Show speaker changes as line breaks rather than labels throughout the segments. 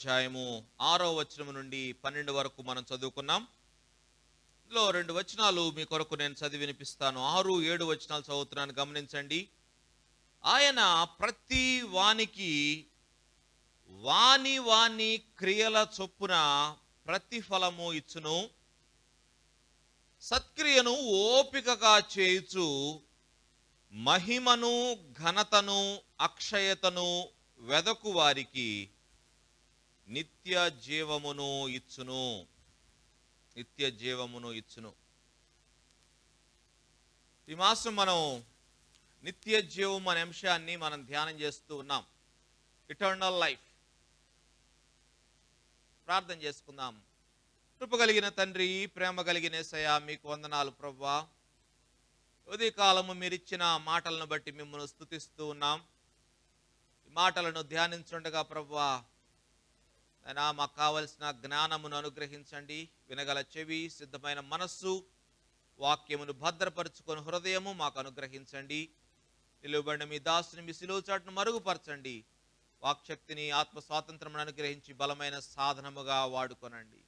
అధ్యాయము 6వ వచనం నుండి 12 వరకు మనం చదువుకున్నాం. ఇందులో 2 వచనాలు మీ కొరకు నేను చదివి వినిపిస్తాను. 6, 7 వచనాలు చదువుతున్నాను, గమనించండి. ఆయన ప్రతి వానికి వాని క్రియల చొప్పున ప్రతిఫలము ఇచ్చును. సత్క్రియను ఓపికగా చేయుచు మహిమను, ఘనతను, అక్షయతను వెదకు వారికి నిత్య జీవమును ఇచ్చును. నిత్య జీవమును ఇచ్చును. ఈ మాసం మనం నిత్య జీవం అనే అంశాన్ని మనం ధ్యానం చేస్తూ ఉన్నాం. Eternal life. ప్రార్థన చేసుకుందాం. కృప కలిగిన తండ్రి, ప్రేమ కలిగిన యేసయ్యా, మీకు వందనాలు ప్రభువా. ఉదయకాలము మీరిచ్చిన మాటలను బట్టి మిమ్మల్ని స్తుతిస్తూ ఉన్నాం. ఈ మాటలను ధ్యానించుండగా ప్రభువా అయినా మాకు కావలసిన జ్ఞానమును అనుగ్రహించండి. వినగల చెవి, సిద్ధమైన మనస్సు, వాక్యమును భద్రపరుచుకొని హృదయము మాకు అనుగ్రహించండి. నిలువబడిన మీ దాసుని మీ సిలువ చాటును మరుగుపరచండి. వాక్శక్తిని, ఆత్మ స్వాతంత్రమును అనుగ్రహించి బలమైన సాధనముగా వాడుకొనండి.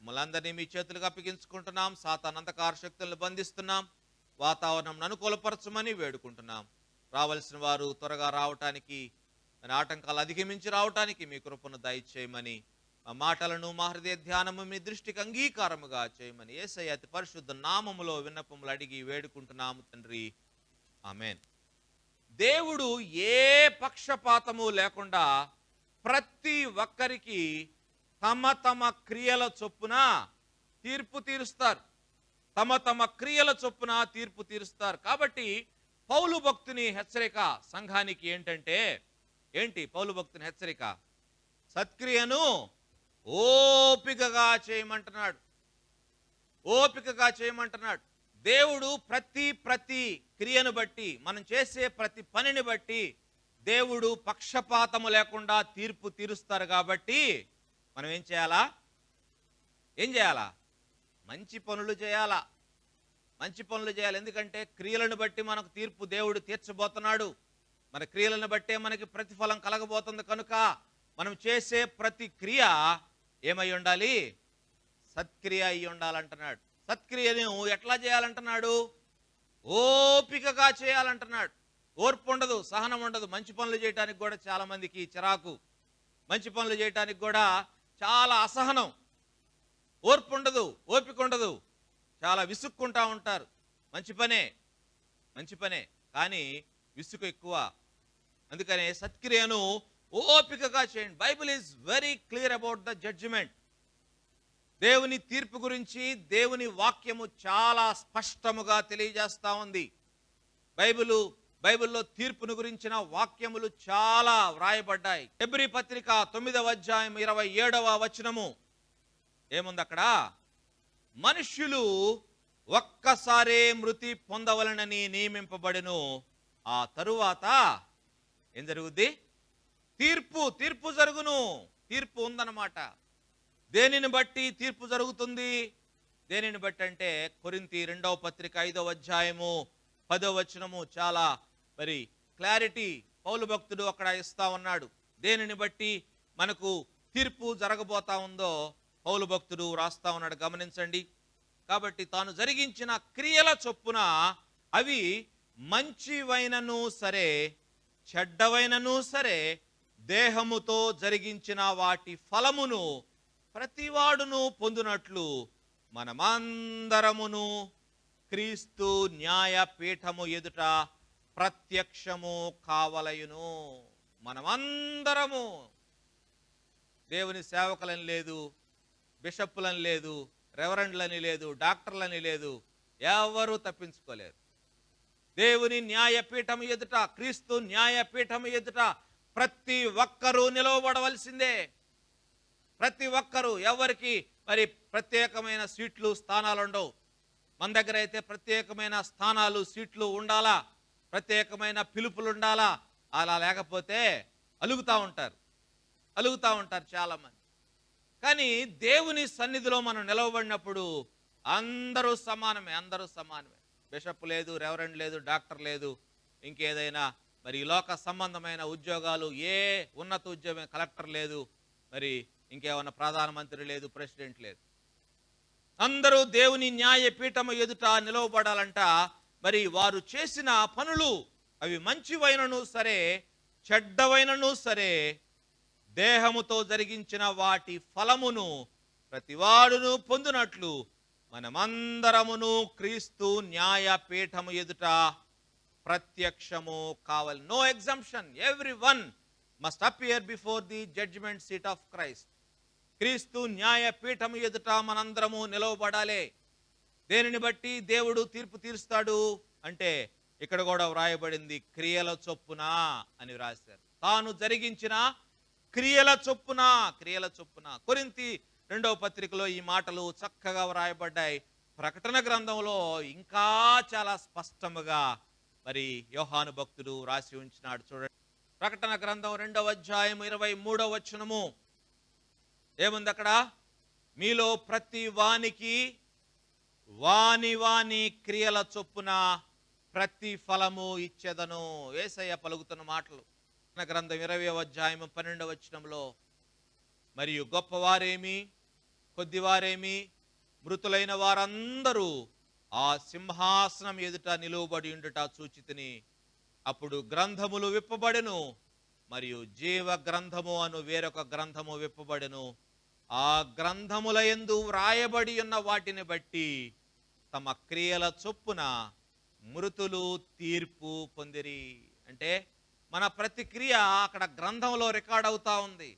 మమ్మల్ందరినీ మీ చేతులకు అప్పగించుకుంటున్నాం. సాతాను అంధకార శక్తులను బంధిస్తున్నాం. వాతావరణం అనుకూలపరచమని వేడుకుంటున్నాం. రావలసిన వారు త్వరగా రావటానికి, ఆటంకాలు అధిగమించి రావటానికి మీ కృపను దయచేయమని, మా మాటలను, మా హృదయ ధ్యానము మీ దృష్టికి అంగీకారముగా చేయమని యేసయ్య అతి పరిశుద్ధ నామములో విన్నపములు అడిగి వేడుకుంటున్నాము తండ్రి. ఆమేన్. దేవుడు ఏ పక్షపాతము లేకుండా ప్రతి ఒక్కరికి తమ తమ క్రియల చొప్పున తీర్పు తీరుస్తారు. తమ తమ క్రియల చొప్పున తీర్పు తీరుస్తారు. కాబట్టి పౌలు భక్తుని హెచ్చరిక సంఘానికి ఏంటి పౌలు భక్తుని హెచ్చరిక? సత్క్రియను ఓపికగా చేయమంటున్నాడు. ఓపికగా చేయమంటున్నాడు. దేవుడు ప్రతి క్రియను బట్టి, మనం చేసే ప్రతి పనిని బట్టి దేవుడు పక్షపాతము లేకుండా తీర్పు తీరుస్తారు. కాబట్టి మనం ఏం చేయాలా? మంచి పనులు చేయాలా. మంచి పనులు చేయాలి. ఎందుకంటే క్రియలను బట్టి మనకు తీర్పు దేవుడు తీర్చబోతున్నాడు. మన క్రియలను బట్టే మనకి ప్రతిఫలం కలగబోతుంది. కనుక మనం చేసే ప్రతి క్రియ ఏమై ఉండాలి? సత్క్రియ అయి ఉండాలంటున్నాడు. సత్క్రియను ఎట్లా చేయాలంటున్నాడు? ఓపికగా చేయాలంటున్నాడు. ఓర్పు ఉండదు, సహనం ఉండదు. మంచి పనులు చేయడానికి కూడా చాలా మందికి చిరాకు. మంచి పనులు చేయడానికి కూడా చాలా అసహనం. ఓర్పు ఉండదు, ఓపిక ఉండదు. చాలా విసుక్కుంటా ఉంటారు. మంచి పనే కానీ విసుగు ఎక్కువ. అందుకనే సత్క్రియను ఓపికగా చేయండి. Bible is very clear about the judgement. దేవుని తీర్పు గురించి దేవుని వాక్యము చాలా స్పష్టముగా తెలియజేస్తా ఉంది. బైబిల్లో తీర్పును గురించిన వాక్యములు చాలా వ్రాయబడ్డాయి. హెబ్రీ పత్రిక 9వ అధ్యాయం 27వ వచనము ఏముంది అక్కడ? మనుష్యులు ఒక్కసారే మృతి పొందవలనని నియమింపబడెను. ఆ తరువాత ఏం జరుగుద్ది? తీర్పు జరుగును. తీర్పు ఉందన్నమాట. దేనిని బట్టి తీర్పు జరుగుతుంది? దేనిని బట్టి అంటే కొరింథీ 2వ పత్రిక 5వ అధ్యాయము 10వ వచనము చాలా క్లారిటీ పౌలు భక్తుడు అక్కడ ఇస్తా ఉన్నాడు. దేనిని బట్టి మనకు తీర్పు జరగబోతా ఉందో పౌలు భక్తుడు రాస్తా ఉన్నాడు, గమనించండి. కాబట్టి తాను జరిగించిన క్రియల చొప్పున అవి మంచివైనను సరే, చెడ్డవైనను సరే, దేహముతో జరిగించిన వాటి ఫలమును ప్రతివాడును పొందునట్లు మనమందరమును క్రీస్తు న్యాయపీఠము ఎదుట ప్రత్యక్షము కావలయును. మనమందరము. దేవుని సేవకులని లేదు, బిషప్పులని లేదు, రెవరెండ్లని లేదు, డాక్టర్లని లేదు. ఎవరు తప్పించుకోలేరు. దేవుని న్యాయపీఠము ఎదుట, క్రీస్తు న్యాయపీఠము ఎదుట ప్రతి ఒక్కరూ నిలవబడవలసిందే. ప్రతి ఒక్కరూ. ఎవరికి ప్రత్యేకమైన సీట్లు, స్థానాలు ఉండవు. మన దగ్గర అయితే ప్రత్యేకమైన స్థానాలు, సీట్లు ఉండాలా, ప్రత్యేకమైన పిలుపులు ఉండాలా. అలా లేకపోతే అలుగుతూ ఉంటారు చాలామంది. కానీ దేవుని సన్నిధిలో మనం నిలవబడినప్పుడు అందరూ సమానమే. బిషప్ లేదు, రెవరెండ్ లేదు, డాక్టర్ లేదు, ఇంకేదైనా ఈ లోక సంబంధమైన ఉద్యోగాలు, ఏ ఉన్నత ఉద్యోగం, కలెక్టర్ లేదు, మరి ఇంకేమన్నా ప్రధానమంత్రి లేదు, ప్రెసిడెంట్ లేదు. అందరూ దేవుని న్యాయపీఠము ఎదుట నిలవబడాలంట. మరి వారు చేసిన పనులు అవి మంచివైనను సరే, చెడ్డవైనను సరే, దేహముతో జరిగించిన వాటి ఫలమును ప్రతివాడును పొందునట్లు మనమందరమును క్రీస్తు న్యాయపీఠము ఎదుట ప్రత్యక్షము కావాలి. No exemption, every one must appear before the judgement seat of Christ. క్రీస్తు న్యాయపీఠము ఎదుట మనందరము నిలవబడాలి. దేనిని బట్టి దేవుడు తీర్పు తీరుస్తాడు అంటే ఇక్కడ కూడా వ్రాయబడింది, క్రియల చొప్పున అని వ్రాశారు. తాను జరిగించిన క్రియల చొప్పున, క్రియల చొప్పున. కొరింథీ 2వ పత్రికలో ఈ మాటలు చక్కగా వ్రాయబడ్డాయి. ప్రకటన గ్రంథంలో ఇంకా చాలా స్పష్టముగా మరి యోహాను భక్తుడు రాసి ఉంచినాడు. చూడండి, ప్రకటన గ్రంథం 2వ అధ్యాయం 23వ వచనము ఏముంది అక్కడ? మీలో ప్రతి వానికి వాని వాని క్రియల చొప్పున ప్రతి ఫలము ఇచ్చేదను. యేసయ్య పలుకుతున్న మాటలు. గ్రంథం 20వ అధ్యాయం 12వ వచనంలో, మరియు గొప్పవారేమి కొద్దివారేమి మృతులైన వారందరూ ఆ సింహాసనం ఎదుట నిలువబడి ఉండుట చూచితిని. అప్పుడు గ్రంథములు విప్పబడెను, మరియు జీవ గ్రంథము అను వేరొక గ్రంథము విప్పబడెను. ఆ గ్రంథముల యందు వ్రాయబడి ఉన్న వాటిని బట్టి తమ క్రియల చొప్పున మృతులు తీర్పు పొందిరి. అంటే మన ప్రతి క్రియ అక్కడ గ్రంథంలో రికార్డ్ అవుతా ఉంది.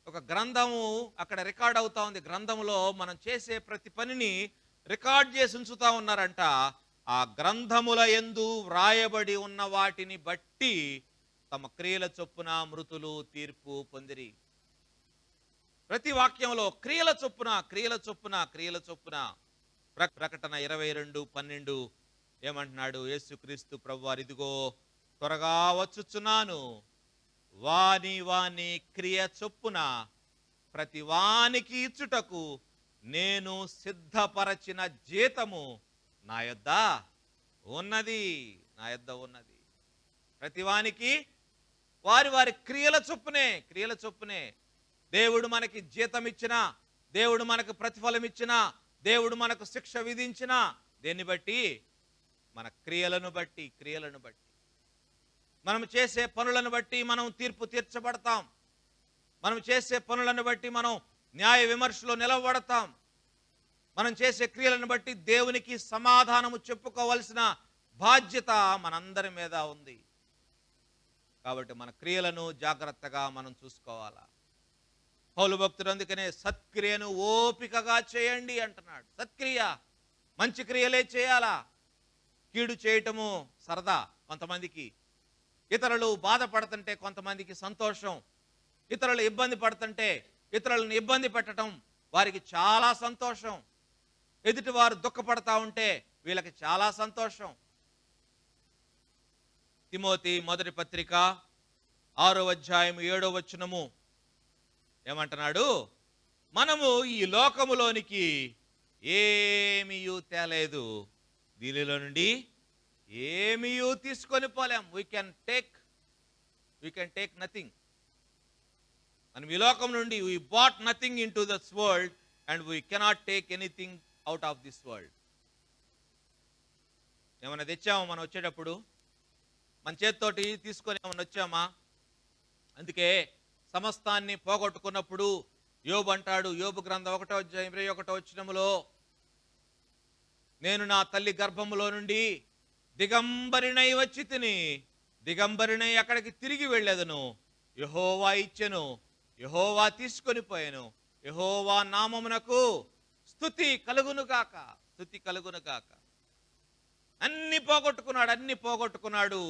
ఒక గ్రంథము అక్కడ రికార్డ్ అవుతా ఉంది. గ్రంథంలో మనం చేసే ప్రతి పనిని రికార్డ్ చేసి ఉంచుతా ఉన్నారంట. ఆ గ్రంథముల యందు వ్రాయబడి ఉన్న వాటిని బట్టి తమ క్రియల చొప్పున మృతులు తీర్పు పొందిరి. ప్రతి వాక్యంలో క్రియల చొప్పున, క్రియల చొప్పున, క్రియల చొప్పున. ప్రకటన 22:12 ఏమంటున్నాడు? యేసుక్రీస్తు ప్రభువారు, ఇదిగో త్వరగా వచ్చుచున్నాను, వాని వాని క్రియ చొప్పున ప్రతి వానికి ఇచ్చుటకు నేను సిద్ధపరచిన జీతము నా యొద్ద ఉన్నది, నా యొద్ద ఉన్నది. ప్రతి వానికి వారి వారి క్రియల చొప్పునే, క్రియల చొప్పునే. దేవుడు మనకి జీతం ఇచ్చినా, దేవుడు మనకు ప్రతిఫలం ఇచ్చినా, దేవుడు మనకు శిక్ష విధించినా దేన్ని బట్టి? మన క్రియలను బట్టి, క్రియలను బట్టి. మనం చేసే పనులను బట్టి మనం తీర్పు తీర్చబడతాం. మనం చేసే పనులను బట్టి మనం న్యాయ విమర్శలో నిలవబడతాం. మనం చేసే క్రియలను బట్టి దేవునికి సమాధానము చెప్పుకోవాల్సిన బాధ్యత మనందరి మీద ఉంది. కాబట్టి మన క్రియలను జాగ్రత్తగా మనం చూసుకోవాలా. పౌలు భక్తుడు అందుకనే సత్క్రియను ఓపికగా చేయండి అంటున్నాడు. సత్క్రియ, మంచి క్రియలే చేయాలా. కీడు చేయటము సరదా కొంతమందికి, ఇతరులు బాధపడుతుంటే కొంతమందికి సంతోషం, ఇతరులు ఇబ్బంది పడుతుంటే ఇతరులను ఇబ్బంది పెట్టడం వారికి చాలా సంతోషం, ఎదుటి వారు దుఃఖపడతా ఉంటే వీళ్ళకి చాలా సంతోషం. తిమోతి 1వ పత్రిక 6వ అధ్యాయం 7వ వచనము ఏమంటున్నాడు? మనము ఈ లోకములోనికి ఏమీయూ తేలేదు, దీనిలో నుండి ఏమీయూ తీసుకొని పోలేం. We can take nothing. మనం ఈ లోకం నుండి we bought nothing into this world and we cannot take anything out of this world. ఏమైనా తెచ్చామా మనం వచ్చేటప్పుడు? మన చేతితోటి తీసుకొని ఏమైనా వచ్చామా? అందుకే సమస్తాన్ని పోగొట్టుకున్నప్పుడు యోబు అంటాడు, యోబు గ్రంథం 1వ అధ్యాయం 21వ వచనములో, నేను నా తల్లి గర్భములో నుండి దిగంబరినై వచ్చి తిని, దిగంబరినై అక్కడికి తిరిగి వెళ్ళేదను. యెహోవా ఇచ్చెను, యెహోవా తీసుకొని పోయాను, యెహోవా నామమునకు స్తుతి కలుగునుగాక, స్తుతి కలుగునుగాక. అన్ని పోగొట్టుకున్నాడు.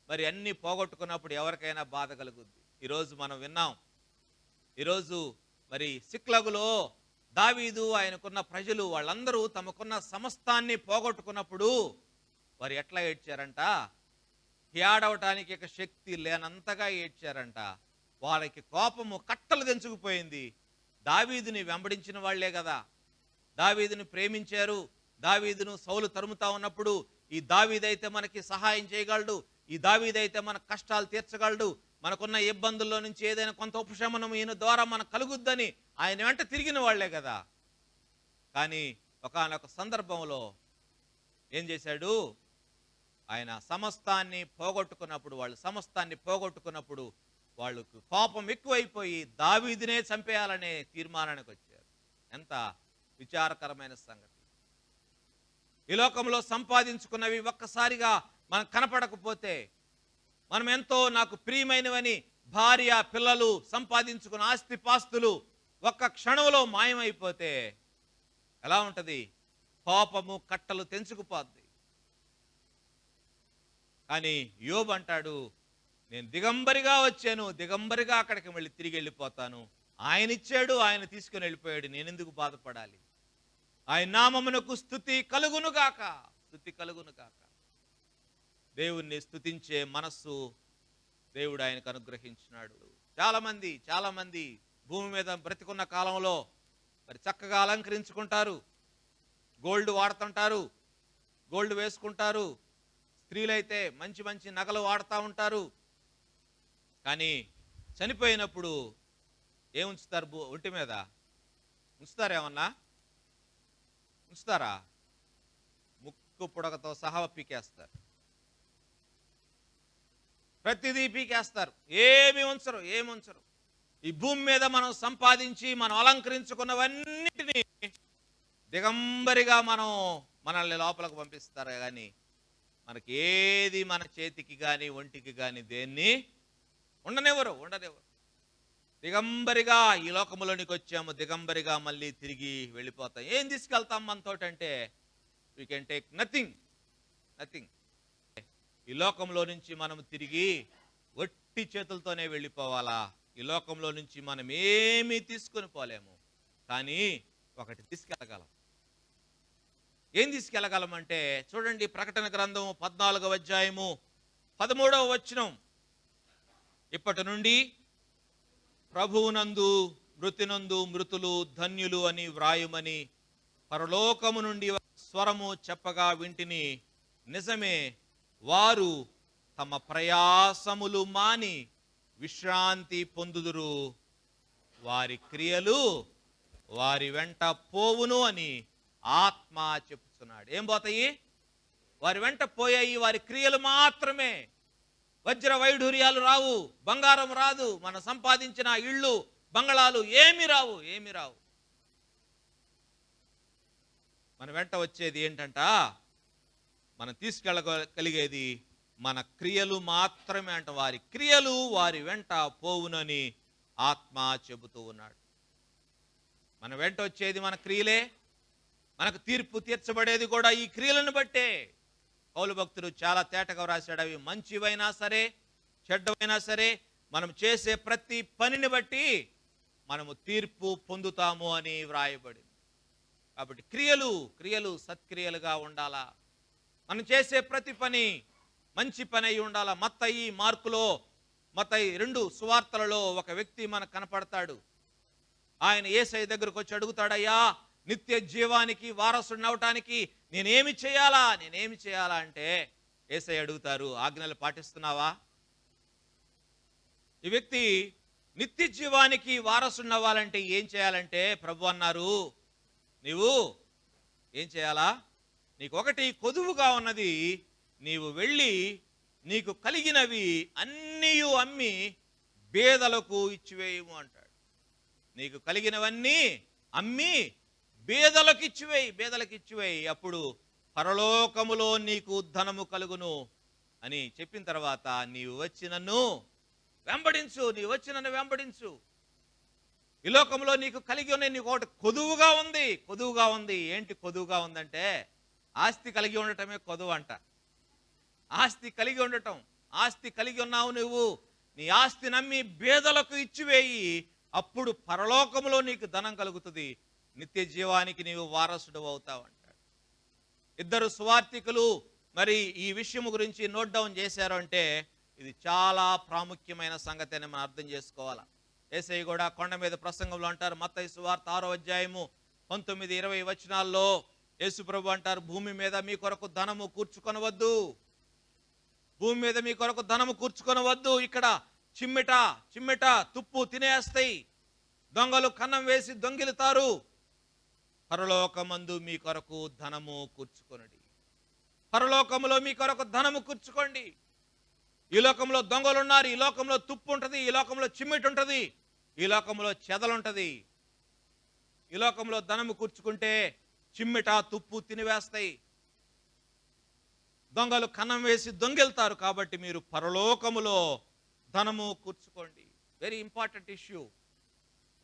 మరి అన్ని పోగొట్టుకున్నప్పుడు ఎవరికైనా బాధ కలుగుద్ది. ఈరోజు మనం విన్నాం, ఈరోజు మరి సిక్లగులో దావీదు ఆయనకున్న ప్రజలు వాళ్ళందరూ తమకున్న సమస్తాన్ని పోగొట్టుకున్నప్పుడు వారు ఎట్లా ఏడ్చారంట? ఏడవటానికి ఇక శక్తి లేనంతగా ఏడ్చారంట. వాళ్ళకి కోపము కట్టలు తెంచుకుపోయింది. దావీదుని వెంబడించిన వాళ్లే కదా, దావీదుని ప్రేమించారు. దావీదును సౌలు తరుముతా ఉన్నప్పుడు ఈ దావీదైతే మనకి సహాయం చేయగలడు, ఈ దావీదైతే మన కష్టాలు తీర్చగలడు, మనకున్న ఇబ్బందుల్లో నుంచి ఏదైనా కొంత ఉపశమనం ఈయన ద్వారా మనకు కలుగుద్దని ఆయన వెంట తిరిగిన వాళ్లే కదా. కానీ ఒకానొక సందర్భంలో ఏం చేశాడు, ఆయన సమస్తాన్ని పోగొట్టుకున్నప్పుడు వాళ్ళకు కోపం ఎక్కువైపోయి దావీదునే చంపేయాలనే తీర్మానానికి వచ్చారు. ఎంత విచారకరమైన సంగతి. ఈ లోకంలో సంపాదించుకున్నవి ఒక్కసారిగా మనకు కనపడకపోతే, మనం ఎంతో నాకు ప్రియమైనవని భార్య పిల్లలు సంపాదించుకున్న ఆస్తిపాస్తులు ఒక్క క్షణంలో మాయమైపోతే ఎలా ఉంటది? కోపము కట్టలు తెంచుకుపోద్ది. కానీ యోబు అంటాడు, నేను దిగంబరిగా వచ్చాను, దిగంబరిగా అక్కడికి వెళ్ళి తిరిగి వెళ్ళిపోతాను. ఆయన ఇచ్చాడు, ఆయన తీసుకుని వెళ్ళిపోయాడు, నేనెందుకు బాధపడాలి? ఆయన నామమునకు స్తుతి కలుగునుగాక, స్తుతి కలుగునుగాక. దేవుణ్ణి స్తుతించే మనస్సు దేవుడు ఆయనకు అనుగ్రహించినాడు. చాలా మంది భూమి మీద బ్రతికున్న కాలంలో మరి చక్కగా అలంకరించుకుంటారు, గోల్డ్ వాడుతుంటారు, గోల్డ్ వేసుకుంటారు. స్త్రీలైతే మంచి మంచి నగలు వాడుతూ ఉంటారు. కానీ చనిపోయినప్పుడు ఏముంచుతారు? ఒంటి మీద ఉంచుతారేమన్నా? ఉంచుతారా? ముక్కు పుడకతో సహా పీకేస్తారు, ప్రతిదీ పీకేస్తారు, ఏమి ఉంచరు. ఈ భూమి మీద మనం సంపాదించి మనం అలంకరించుకున్నవన్నిటినీ దిగంబరిగా మనల్ని లోపలికి పంపిస్తారు. కానీ మనకి ఏది మన చేతికి కానీ ఒంటికి కానీ దేన్ని ఉండనివ్వరు. దిగంబరిగా ఈ లోకంలోనికి వచ్చాము, దిగంబరిగా మళ్ళీ తిరిగి వెళ్ళిపోతాం. ఏం తీసుకెళ్తాం మనతోటంటే వీ కెన్ టేక్ నథింగ్. ఈ లోకంలో నుంచి మనం తిరిగి ఒట్టి చేతులతోనే వెళ్ళిపోవాలా? ఈ లోకంలో నుంచి మనం ఏమీ తీసుకొని పోలేము. కానీ ఒకటి తీసుకెళ్ళగలం. ఏం తీసుకెళ్ళగలం అంటే చూడండి, ప్రకటన గ్రంథము 14వ అధ్యాయము 13వ వచనం. ఇప్పటి నుండి ప్రభువునందు మృతినందు మృతులు ధన్యులు అని వ్రాయుమని పరలోకము నుండి స్వరము చెప్పగా వింటిని. నిజమే, వారు తమ ప్రయాసములు మాని విశ్రాంతి పొందుదురు, వారి క్రియలు వారి వెంట పోవును అని ఆత్మ చెప్తున్నాడు. ఏం పోతాయి? వారి వెంట పోయాయి వారి క్రియలు మాత్రమే. వజ్ర వైఢూర్యాలు రావు, బంగారం రాదు, మనం సంపాదించిన ఇళ్ళు బంగళాలు ఏమి రావు. మన వెంట వచ్చేది ఏంటంట? మనం తీసుకెళ్ళగలిగేది మన క్రియలు మాత్రమే అంట. వారి క్రియలు వారి వెంట పోవునని ఆత్మ చెబుతూ ఉన్నాడు. మన వెంట వచ్చేది మన క్రియలే. మనకు తీర్పు తీర్చబడేది కూడా ఈ క్రియలను బట్టే. పౌలు భక్తుడు చాలా తేటగా రాశాడు, అవి మంచివైనా సరే చెడ్డవైనా సరే మనం చేసే ప్రతి పనిని బట్టి మనము తీర్పు పొందుతాము అని వ్రాయబడింది. కాబట్టి క్రియలు సత్క్రియలుగా ఉండాలా. మనం చేసే ప్రతి పని మంచి పని అయి ఉండాలా. మత్తయి 2 సువార్తలలో ఒక వ్యక్తి మనకు కనపడతాడు. ఆయన యేసయ్య దగ్గరకు వచ్చి అడుగుతాడయ్యా, నిత్య జీవానికి వారసుడిని అవటానికి నేనేమి చేయాలా అంటే యేసయ్య అడుగుతారు, ఆజ్ఞలు పాటిస్తున్నావా? ఈ వ్యక్తి నిత్య జీవానికి వారసుడిని అవ్వాలంటే ఏం చేయాలంటే ప్రభు అన్నారు, నీవు ఏం చేయాలా? నీకు ఒకటి కొదువుగా ఉన్నది, నీవు వెళ్ళి నీకు కలిగినవి అన్నీ అమ్మి బేదలకు ఇచ్చివేయము అంటాడు. నీకు కలిగినవన్నీ అమ్మి బేదలకు ఇచ్చివేయి, అప్పుడు పరలోకములో నీకు ధనము కలుగును అని చెప్పిన తర్వాత నీవు వచ్చి నన్ను వెంబడించు. ఈ లోకంలో నీకు కలిగి ఉన్న నీకు ఒకటి కొదువుగా ఉంది. ఏంటి కొదువుగా ఉందంటే ఆస్తి కలిగి ఉండటమే కొదువు అంట. ఆస్తి కలిగి ఉండటం. ఆస్తి కలిగి ఉన్నావు నువ్వు, నీ ఆస్తి నమ్మి బేదలకు ఇచ్చివేయి, అప్పుడు పరలోకములో నీకు ధనం కలుగుతుంది, నిత్య జీవానికి నీవు వారసుడు అవుతావు అంటాడు. 2 సువార్తికులు మరి ఈ విషయం గురించి నోట్ డౌన్ చేశారు అంటే ఇది చాలా ప్రాముఖ్యమైన సంగతి అని మనం అర్థం చేసుకోవాలా. యేసయ్య కూడా కొండ మీద ప్రసంగంలో అంటారు, మత్తయి సువార్త 6వ అధ్యాయము 19-20 వచనాల్లో యేసు ప్రభు అంటారు, భూమి మీద మీ కొరకు ధనము కూర్చుకొనవద్దు. ఇక్కడ చిమ్మెట చిమ్మెట తుప్పు తినేస్తాయి. దొంగలు కన్నం వేసి దొంగిలుతారు. పరలోకమందు మీ కొరకు ధనము కూర్చుకొనుడి. పరలోకములో మీ కొరకు ధనము కూర్చుకోండి. ఈ లోకంలో దొంగలు ఉన్నారు, ఈ లోకంలో తుప్పు ఉంటుంది, ఈ లోకంలో చిమ్మెట ఉంటుంది, ఈ లోకంలో చెదలుంటది. ఈ లోకంలో ధనము కూర్చుకుంటే చిమ్మెట తుప్పు తినివేస్తాయి, దొంగలు కన్నం వేసి దొంగిలుతారు. కాబట్టి మీరు పరలోకములో ధనము కూర్చుకోండి. Very important issue.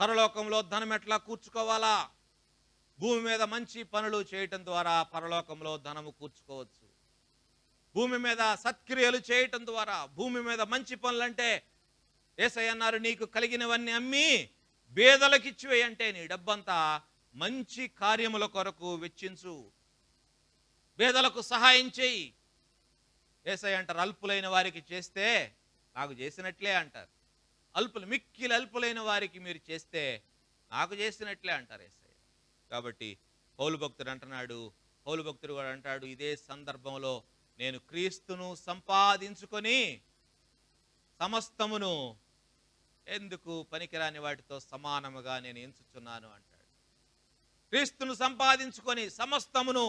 పరలోకంలో ధనం ఎట్లా కూర్చుకోవాలా? భూమి మీద మంచి పనులు చేయటం ద్వారా పరలోకంలో ధనము కూర్చుకోవచ్చు. భూమి మీద సత్క్రియలు చేయటం ద్వారా, భూమి మీద మంచి పనులు అంటే యేసయ్య అన్నారు, నీకు కలిగినవన్నీ అమ్మి బేదలకిచ్చివేయి, అంటే నీ డబ్బంతా మంచి కార్యముల కొరకు వెచ్చించు, బేదలకు సహాయం చేయి. యేసయ్య అంటారు, అల్పులైన వారికి చేస్తే నాకు చేసినట్లే అంటారు. మిక్కిలి అల్పులైన వారికి మీరు చేస్తే నాకు చేసినట్లే అంటారు యేసయ్య. కాబట్టి పౌలు భక్తుడు అంటున్నాడు, పౌలు భక్తుడు కూడా అంటాడు, ఇదే సందర్భంలో నేను క్రీస్తును సంపాదించుకొని సమస్తమును ఎందుకు పనికిరాని వాటితో సమానముగా నేను ఎంచుచున్నాను అంటాడు. క్రీస్తును సంపాదించుకొని సమస్తమును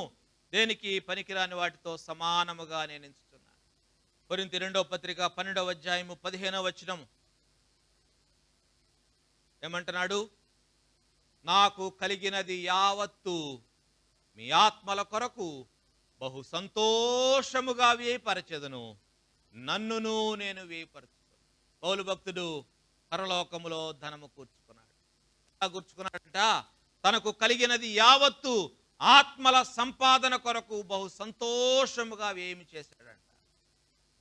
దేనికి పనికిరాని వాటితో సమానముగా నేను ఎంచుచున్నాను. కొరింథీ 2వ పత్రిక 12వ అధ్యాయము 15వ వచనం ఏమంటున్నాడు? నాకు కలిగినది యావత్తు మీ ఆత్మల కొరకు బహు సంతోషముగా వ్యయపరచెదను, నన్నును నేను వ్యయపరచుకున్నాను. పౌలు భక్తుడు పరలోకములో ధనము కూర్చుకున్నాడంట. తనకు కలిగినది యావత్తు ఆత్మల సంపాదన కొరకు బహు సంతోషముగా వ్యయం చేశాడంట.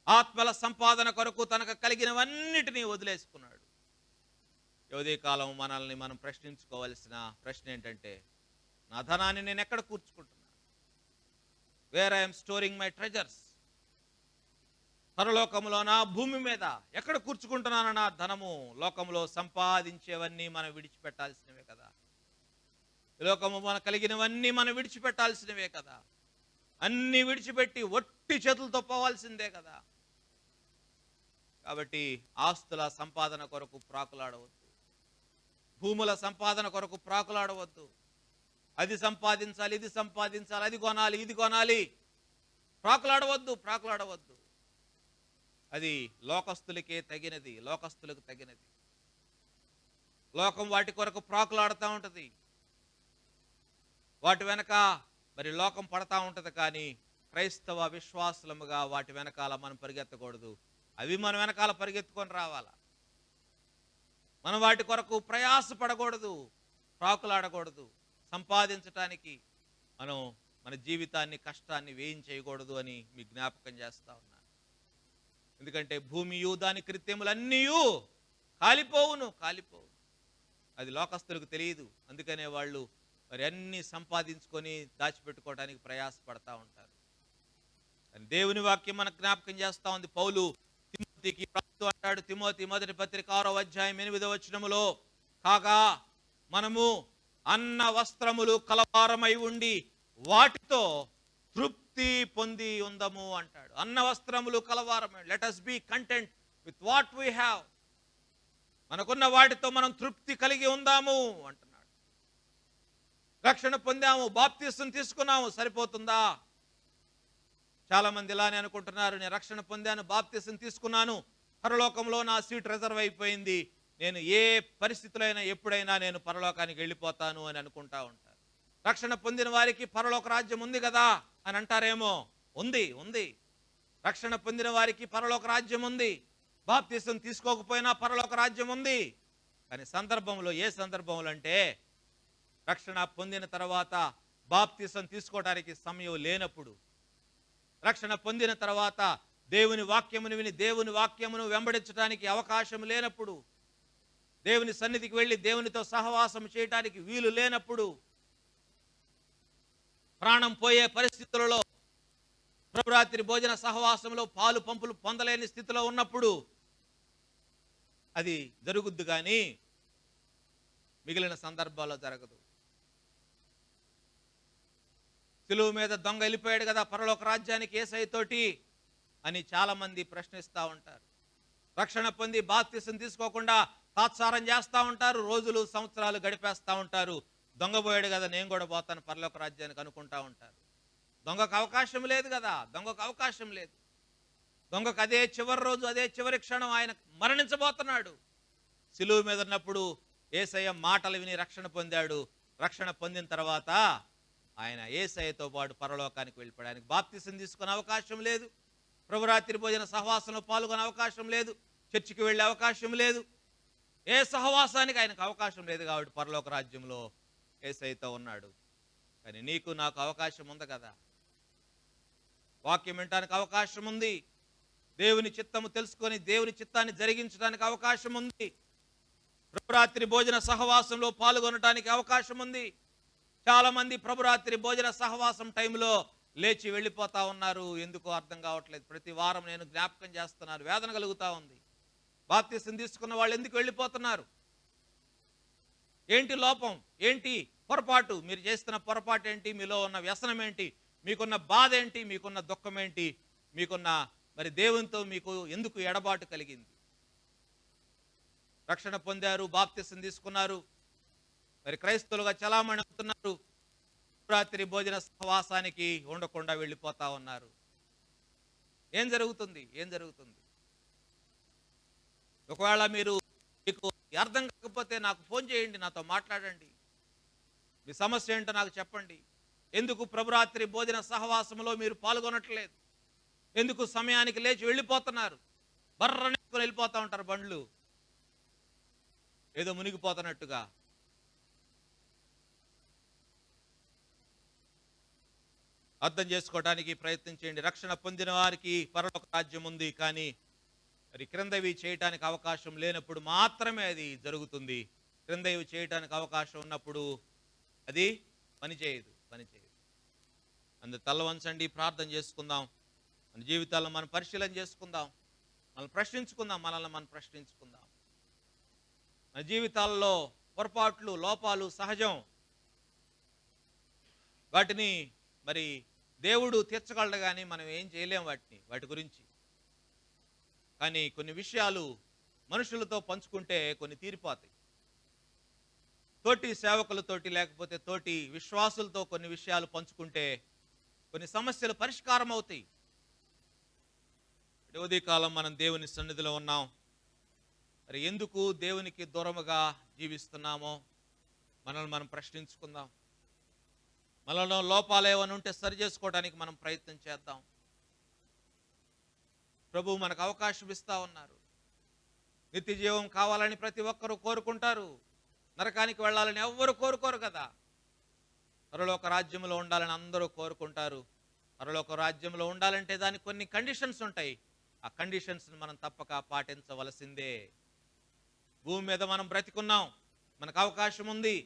ఆత్మల సంపాదన కొరకు తనకు కలిగినవన్నిటినీ వదిలేసుకున్నాడు. యోధీ కాలం మనల్ని మనం ప్రశ్నించుకోవాల్సిన ప్రశ్న ఏంటంటే, నా ధనాన్ని నేను ఎక్కడ కూర్చుకుంటున్నాను? Where I'm storing my treasures? పరలోకములోనా, భూమి మీద ఎక్కడ కూర్చుకుంటున్నాను నా ధనము? లోకంలో సంపాదించేవన్నీ మనం విడిచిపెట్టాల్సినవే కదా. ఈ లోకము మనకు కలిగినవన్నీ మనం విడిచిపెట్టాల్సినవే కదా. అన్నీ విడిచిపెట్టి ఒట్టి చేతులతో పోవాల్సిందే కదా. కాబట్టి ఆస్తుల సంపాదన కొరకు ప్రాకులాడవద్దు, భూముల సంపాదన కొరకు ప్రాకులాడవద్దు. అది సంపాదించాలి, ఇది సంపాదించాలి, అది కొనాలి, ఇది కొనాలి, ప్రాకులాడవద్దు. అది లోకస్తులకే తగినది, లోకస్తులకు తగినది. లోకం వాటి కొరకు ప్రాకులాడుతూ ఉంటుంది, వాటి వెనక మరి లోకం పడతా ఉంటుంది. కానీ క్రైస్తవ విశ్వాసులముగా వాటి వెనకాల మనం పరిగెత్తకూడదు. అవి మన వెనకాల పరిగెత్తుకొని రావాలా. మనం వాటి కొరకు ప్రయాసపడకూడదు, ప్రాకులాడకూడదు. సంపాదించటానికి మనం మన జీవితాన్ని, కష్టాన్ని వ్యయం చేయకూడదు అని మీ జ్ఞాపకం చేస్తా ఉన్నాను. ఎందుకంటే భూమియు దాని కృత్యములన్నీ కాలిపోవును. అది లోకస్తులకు తెలియదు. అందుకనే వాళ్ళు మరి అన్ని సంపాదించుకొని దాచిపెట్టుకోవడానికి ప్రయాసపడతా ఉంటారు. దేవుని వాక్యం మనకు జ్ఞాపకం చేస్తా ఉంది. పౌలు తిమోతికి రాస్తూ అంటాడు, తిమోతి 1వ పత్రిక 6వ అధ్యాయం 8వ వచనములో, కాగా మనము అన్న వస్త్రములు కలవారమై ఉండి వాటితో తృప్తి పొంది ఉందము అంటాడు. అన్న వస్త్రములు కలవారమై, let us be content with what we have. మనకున్న వాటితో మనం తృప్తి కలిగి ఉందాము అంటున్నాడు. రక్షణ పొందాము, బాప్తిసం తీసుకున్నాము, సరిపోతుందా? చాలా మంది ఇలానే అనుకుంటున్నారు, నేను రక్షణ పొందాను, బాప్తిసం తీసుకున్నాను, పరలోకంలో నా సీట్ రిజర్వ్ అయిపోయింది, నేను ఏ పరిస్థితుల్లో అయినా ఎప్పుడైనా నేను పరలోకానికి వెళ్ళిపోతాను అని అనుకుంటా ఉంటారు. రక్షణ పొందిన వారికి పరలోక రాజ్యం ఉంది కదా అని అంటారేమో. ఉంది. రక్షణ పొందిన వారికి పరలోక రాజ్యం ఉంది. బాప్తిసం తీసుకోకపోయినా పరలోక రాజ్యం ఉంది. కానీ ఏ సందర్భంలో అంటే, రక్షణ పొందిన తర్వాత బాప్తిసం తీసుకోవడానికి సమయం లేనప్పుడు, రక్షణ పొందిన తర్వాత దేవుని వాక్యమును విని దేవుని వాక్యమును వెంబడించడానికి అవకాశం లేనప్పుడు, దేవుని సన్నిధికి వెళ్ళి దేవునితో సహవాసం చేయడానికి వీలు లేనప్పుడు, ప్రాణం పోయే పరిస్థితులలో ప్రభురాత్రి భోజన సహవాసంలో పాలు పంపులు పొందలేని స్థితిలో ఉన్నప్పుడు అది జరుగుద్దు, కానీ మిగిలిన సందర్భాల్లో జరగదు. సిలువ మీద దొంగ వెళ్ళిపోయాడు కదా పరలోక రాజ్యానికి యేసయ్యతోటి అని చాలా మంది ప్రశ్నిస్తూ ఉంటారు. రక్షణ పొంది బాప్తిసం తీసుకోకుండా తాత్సారం చేస్తూ ఉంటారు, రోజులు సంవత్సరాలు గడిపేస్తూ ఉంటారు. దొంగపోయాడు కదా, నేను కూడా పోతాను పరలోక రాజ్యానికి అనుకుంటా ఉంటారు. దొంగకు అవకాశం లేదు కదా, దొంగకు అవకాశం లేదు. దొంగకు అదే చివరి రోజు, అదే చివరి క్షణం ఆయన మరణించబోతున్నాడు. సిలువ మీద ఉన్నప్పుడు యేసయ్య మాటలు విని రక్షణ పొందాడు. రక్షణ పొందిన తర్వాత ఆయన యేసయ్యతో పాటు పరలోకానికి వెళ్ళిపోయాడు. ఆయనకు బాప్తిసం తీసుకునే అవకాశం లేదు, ప్రభురాత్రి భోజన సహవాసంలో పాల్గొనే అవకాశం లేదు, చర్చికి వెళ్ళే అవకాశం లేదు. ఏ సహవాసానికి ఆయనకు అవకాశం లేదు. కాబట్టి పరలోక రాజ్యంలో యేసయ్యతో ఉన్నాడు. కానీ నీకు నాకు అవకాశం ఉంది కదా, వాక్యం వినటానికి అవకాశం ఉంది, దేవుని చిత్తము తెలుసుకొని దేవుని చిత్తాన్ని జరిగించడానికి అవకాశం ఉంది, ప్రభురాత్రి భోజన సహవాసంలో పాల్గొనడానికి అవకాశం ఉంది. చాలా మంది ప్రభురాత్రి భోజన సహవాసం టైంలో లేచి వెళ్ళిపోతా ఉన్నారు. ఎందుకో అర్థం కావట్లేదు. ప్రతి వారం నేను జ్ఞాపకం చేస్తున్నాను, వేదన కలుగుతా ఉంది. బాప్తిసం తీసుకున్న వాళ్ళు ఎందుకు వెళ్ళిపోతున్నారు? ఏంటి లోపం, ఏంటి పొరపాటు, మీరు చేస్తున్న పొరపాటు ఏంటి, మీలో ఉన్న వ్యసనం ఏంటి, మీకున్న బాధ ఏంటి, మీకున్న దుఃఖం ఏంటి, మీకున్న మరి దేవునితో మీకు ఎందుకు ఎడబాటు కలిగింది? రక్షణ పొందారు, బాప్తిసం తీసుకున్నారు, మరి క్రైస్తవులుగా చలామణి అవుతున్నారు, రాత్రి భోజన సహవాసానికి ఉండకుండా వెళ్ళిపోతా ఉన్నారు. ఏం జరుగుతుంది? ఏం జరుగుతుంది? ఒకవేళ మీకు అర్థం కాకపోతే నాకు ఫోన్ చేయండి, నాతో మాట్లాడండి, మీ సమస్య ఏంటో నాకు చెప్పండి. ఎందుకు ప్రభురాత్రి భోజన సహవాసంలో మీరు పాల్గొనట్లేదు? ఎందుకు సమయానికి లేచి వెళ్ళిపోతున్నారు? బర్రనేసుకొని వెళ్ళిపోతూ ఉంటారు బండ్లు, ఏదో మునిగిపోతున్నట్టుగా. అర్థం చేసుకోవడానికి ప్రయత్నం చేయండి. రక్షణ పొందిన వారికి పరలోక రాజ్యం ఉంది, కానీ మరి క్రిందవి చేయటానికి అవకాశం లేనప్పుడు మాత్రమే అది జరుగుతుంది. క్రిందవి చేయటానికి అవకాశం ఉన్నప్పుడు అది పనిచేయదు. అందుకు తల వంచండి, ప్రార్థన చేసుకుందాం, మన జీవితాలను మనం పరిశీలన చేసుకుందాం, మనల్ని ప్రశ్నించుకుందాం. మన జీవితాల్లో పొరపాట్లు, లోపాలు సహజం. వాటిని మరి దేవుడు తీర్చగలడు, కానీ మనం ఏం చేయలేం వాటి గురించి. కానీ కొన్ని విషయాలు మనుషులతో పంచుకుంటే కొన్ని తీరిపోతాయి. తోటి సేవకులతోటి లేకపోతే తోటి విశ్వాసులతో కొన్ని విషయాలు పంచుకుంటే కొన్ని సమస్యలు పరిష్కారం అవుతాయి. ఉదయకాలం మనం దేవుని సన్నిధిలో ఉన్నాం. మరి ఎందుకు దేవునికి దూరముగా జీవిస్తున్నామో మనల్ని మనం ప్రశ్నించుకుందాం. మనలో లోపాలు ఏమైనా ఉంటే సరి చేసుకోవడానికి మనం ప్రయత్నం చేద్దాం. ప్రభు మనకు అవకాశం ఇస్తా ఉన్నారు. నిత్య జీవం కావాలని ప్రతి ఒక్కరూ కోరుకుంటారు, నరకానికి వెళ్ళాలని ఎవ్వరు కోరుకోరు కదా. పరలోక రాజ్యంలో ఉండాలని అందరూ కోరుకుంటారు. పరలోక రాజ్యంలో ఉండాలంటే దానికి కొన్ని కండిషన్స్ ఉంటాయి. ఆ కండిషన్స్ని మనం తప్పక పాటించవలసిందే. భూమి మీద మనం బ్రతికున్నాం, మనకు అవకాశం ఉంది.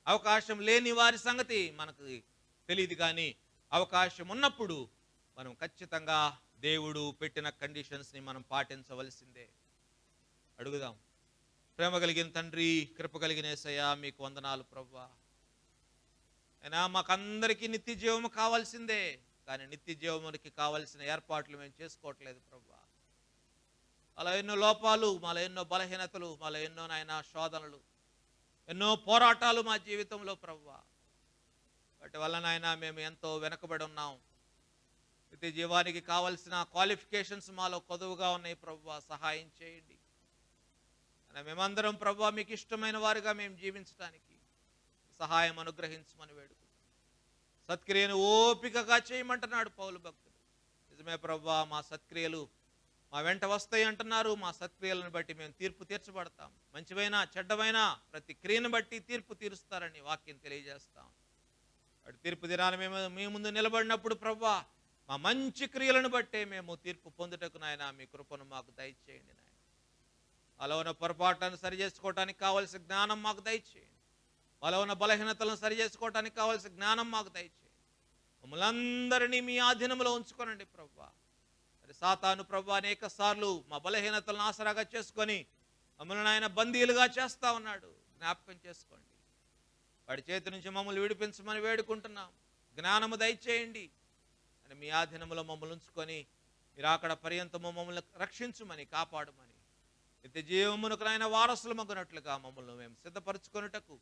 అవకాశం లేని వారి సంగతి మనకు తెలియదు, కానీ అవకాశం ఉన్నప్పుడు మనం ఖచ్చితంగా దేవుడు పెట్టిన కండిషన్స్ని మనం పాటించవలసిందే. అడుగుదాం. ప్రేమ కలిగిన తండ్రి, కృప కలిగిన యేసయ్యా, మీకు వందనాలు ప్రభువా. అయినా మాకందరికీ నిత్య జీవము కావాల్సిందే, కానీ నిత్య జీవమునికి కావాల్సిన ఏర్పాట్లు మేము చేసుకోవట్లేదు ప్రభువా. అలా ఎన్నో లోపాలు, మాలో ఎన్నో బలహీనతలు, మాలో ఎన్నో నాయన శోధనలు, ఎన్నో పోరాటాలు మా జీవితంలో ప్రభువా. వాటి వల్ల నాయన మేము ఎంతో వెనకబడి ఉన్నాం. నిత్య జీవానికి కావలసిన క్వాలిఫికేషన్స్ మాలో కొదువుగా ఉన్నాయి ప్రభువా. సహాయం చేయండి. మేమందరం ప్రభువా మీకు ఇష్టమైన వారుగా మేము జీవించడానికి సహాయం అనుగ్రహించమని వేడుకుంటాం. సత్క్రియను ఓపికగా చేయమంటున్నాడు పౌలు భక్తుడు. నిజమే ప్రభువా, మా సత్క్రియలు మా వెంట వస్తాయి అంటున్నారు. మా సత్క్రియలను బట్టి మేము తీర్పు తీర్చబడతాం. మంచివైనా చెడ్డమైనా ప్రతి క్రియను బట్టి తీర్పు తీరుస్తారని వాక్యం తెలియజేస్తాం. అటు తీర్పు దినాన మేము మీ ముందు నిలబడినప్పుడు ప్రభువా, మా మంచి క్రియలను బట్టే మేము తీర్పు పొందుటకు నాయన మీ కృపను మాకు దయచేయండి. నాయన అలా ఉన్న పొరపాట్లను సరి చేసుకోవడానికి కావాల్సిన జ్ఞానం మాకు దయచేయండి. అలా ఉన్న బలహీనతలను సరి చేసుకోవడానికి కావాల్సిన జ్ఞానం మాకు దయచేయండి. మమ్మల్ని అందరినీ మీ ఆధీనంలో ఉంచుకోనండి ప్రభువా. మరి సాతాను ప్రభువా అనేక సార్లు మా బలహీనతలను ఆసరాగా చేసుకొని మమ్మల్ని ఆయన బందీలుగా చేస్తా ఉన్నాడు. జ్ఞాపకం చేసుకోండి. వాడి చేతి నుంచి మమ్మల్ని విడిపించమని వేడుకుంటున్నాం. జ్ఞానము దయచేయండి అని మీ ఆధీనంలో మమ్మల్ని ఉంచుకొని మీరు అక్కడ పర్యంతము మమ్మల్ని రక్షించమని, కాపాడమని నిత్య జీవమునకు నాయన వారసులు మగ్గునట్లుగా మమ్మల్ని మేము సిద్ధపరచుకొనుటకు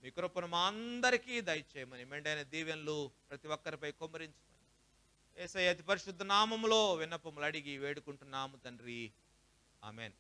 మీ కృపను మా అందరికీ దయచేయమని మెండైన దీవెనలు ప్రతి ఒక్కరిపై కుమ్మరించమని యేసయ్య అతి పరిశుద్ధ నామములో విన్నపములు అడిగి వేడుకుంటున్నాము తండ్రి. ఆమేన్.